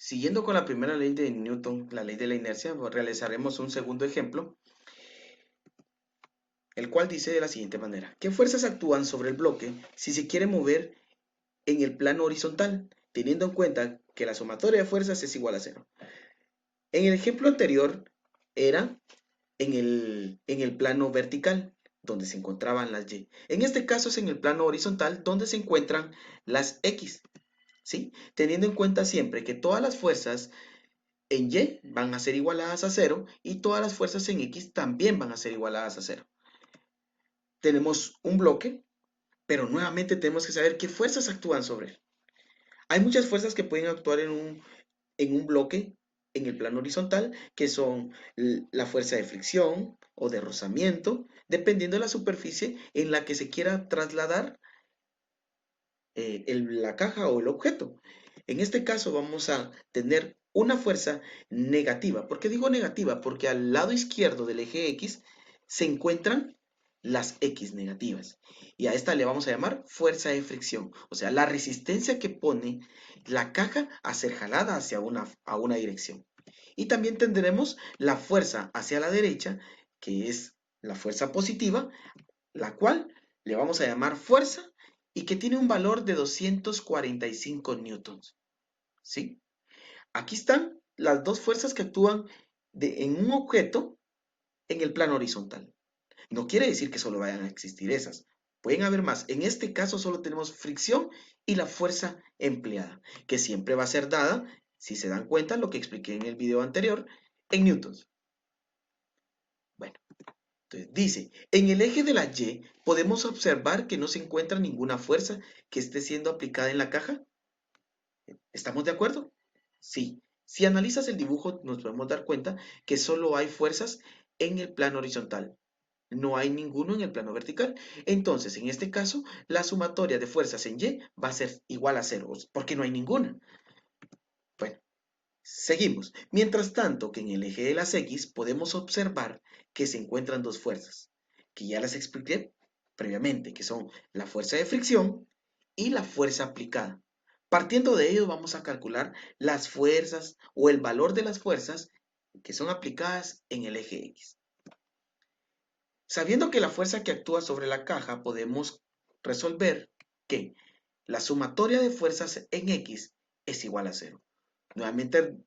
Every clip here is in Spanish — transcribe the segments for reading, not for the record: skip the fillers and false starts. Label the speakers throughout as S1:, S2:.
S1: Siguiendo con la primera ley de Newton, la ley de la inercia, realizaremos un segundo ejemplo, el cual dice de la siguiente manera: ¿qué fuerzas actúan sobre el bloque si se quiere mover en el plano horizontal, teniendo en cuenta que la sumatoria de fuerzas es igual a cero? En el ejemplo anterior era en el plano vertical, donde se encontraban las Y. En este caso es en el plano horizontal, donde se encuentran las X, ¿sí? Teniendo en cuenta siempre que todas las fuerzas en Y van a ser igualadas a cero y todas las fuerzas en X también van a ser igualadas a cero. Tenemos un bloque, pero nuevamente tenemos que saber qué fuerzas actúan sobre él. Hay muchas fuerzas que pueden actuar en un bloque en el plano horizontal, que son la fuerza de fricción o de rozamiento, dependiendo de la superficie en la que se quiera trasladar la caja o el objeto. En este caso vamos a tener una fuerza negativa. ¿Por qué digo negativa? Porque al lado izquierdo del eje X se encuentran las X negativas. Y a esta le vamos a llamar fuerza de fricción. O sea, la resistencia que pone la caja a ser jalada hacia a una dirección. Y también tendremos la fuerza hacia la derecha, que es la fuerza positiva, la cual le vamos a llamar fuerza y que tiene un valor de 245 newtons. ¿Sí? Aquí están las dos fuerzas que actúan en un objeto en el plano horizontal. No quiere decir que solo vayan a existir esas. Pueden haber más. En este caso solo tenemos fricción y la fuerza empleada, que siempre va a ser dada, si se dan cuenta, lo que expliqué en el video anterior, en newtons. Bueno, entonces dice, en el eje de la Y podemos observar que no se encuentra ninguna fuerza que esté siendo aplicada en la caja. ¿Estamos de acuerdo? Sí. Si analizas el dibujo nos podemos dar cuenta que solo hay fuerzas en el plano horizontal. No hay ninguno en el plano vertical. Entonces, en este caso, la sumatoria de fuerzas en Y va a ser igual a cero, porque no hay ninguna. Bueno, seguimos. Mientras tanto que en el eje de las X podemos observar que se encuentran dos fuerzas, que ya las expliqué previamente, que son la fuerza de fricción y la fuerza aplicada. Partiendo de ello vamos a calcular las fuerzas o el valor de las fuerzas que son aplicadas en el eje X. Sabiendo que la fuerza que actúa sobre la caja, podemos resolver que la sumatoria de fuerzas en X es igual a cero. Nuevamente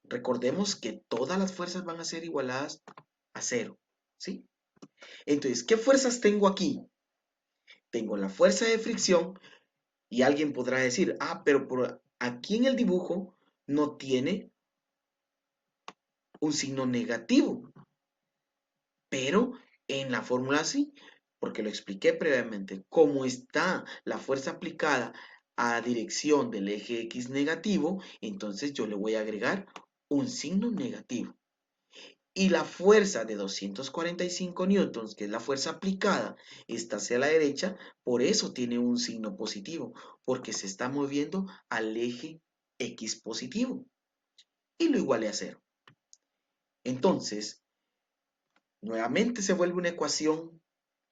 S1: recordemos que todas las fuerzas van a ser igualadas a cero, ¿sí? Entonces, ¿qué fuerzas tengo aquí? Tengo la fuerza de fricción y alguien podrá decir, pero por aquí en el dibujo no tiene un signo negativo, pero en la fórmula sí, porque lo expliqué previamente. Como está la fuerza aplicada a dirección del eje X negativo, entonces yo le voy a agregar un signo negativo. Y la fuerza de 245 newtons, que es la fuerza aplicada, está hacia la derecha, por eso tiene un signo positivo, porque se está moviendo al eje X positivo. Y lo igualé a cero. Entonces, nuevamente se vuelve una ecuación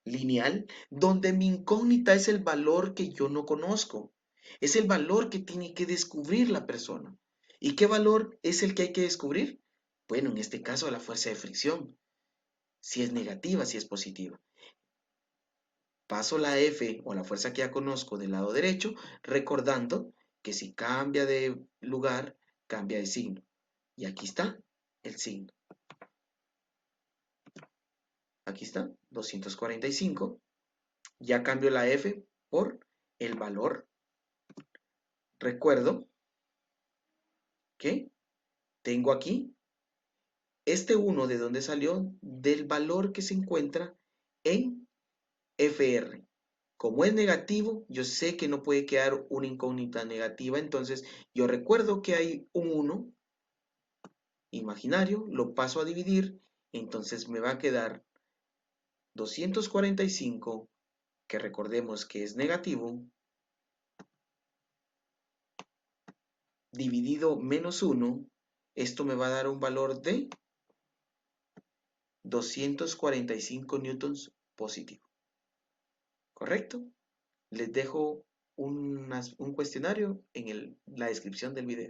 S1: lineal donde mi incógnita es el valor que yo no conozco. Es el valor que tiene que descubrir la persona. ¿Y qué valor es el que hay que descubrir? Bueno, en este caso la fuerza de fricción. Si es negativa, si es positiva. Paso la F o la fuerza que ya conozco del lado derecho, recordando que si cambia de lugar, cambia de signo. Y aquí está el signo. Aquí está, 245. Ya cambio la F por el valor. Recuerdo que tengo aquí este 1 de dónde salió, del valor que se encuentra en FR. Como es negativo, yo sé que no puede quedar una incógnita negativa, entonces yo recuerdo que hay un 1 imaginario, lo paso a dividir, entonces me va a quedar 245, que recordemos que es negativo, dividido menos 1, esto me va a dar un valor de 245 newtons positivo. ¿Correcto? Les dejo un cuestionario en la descripción del video.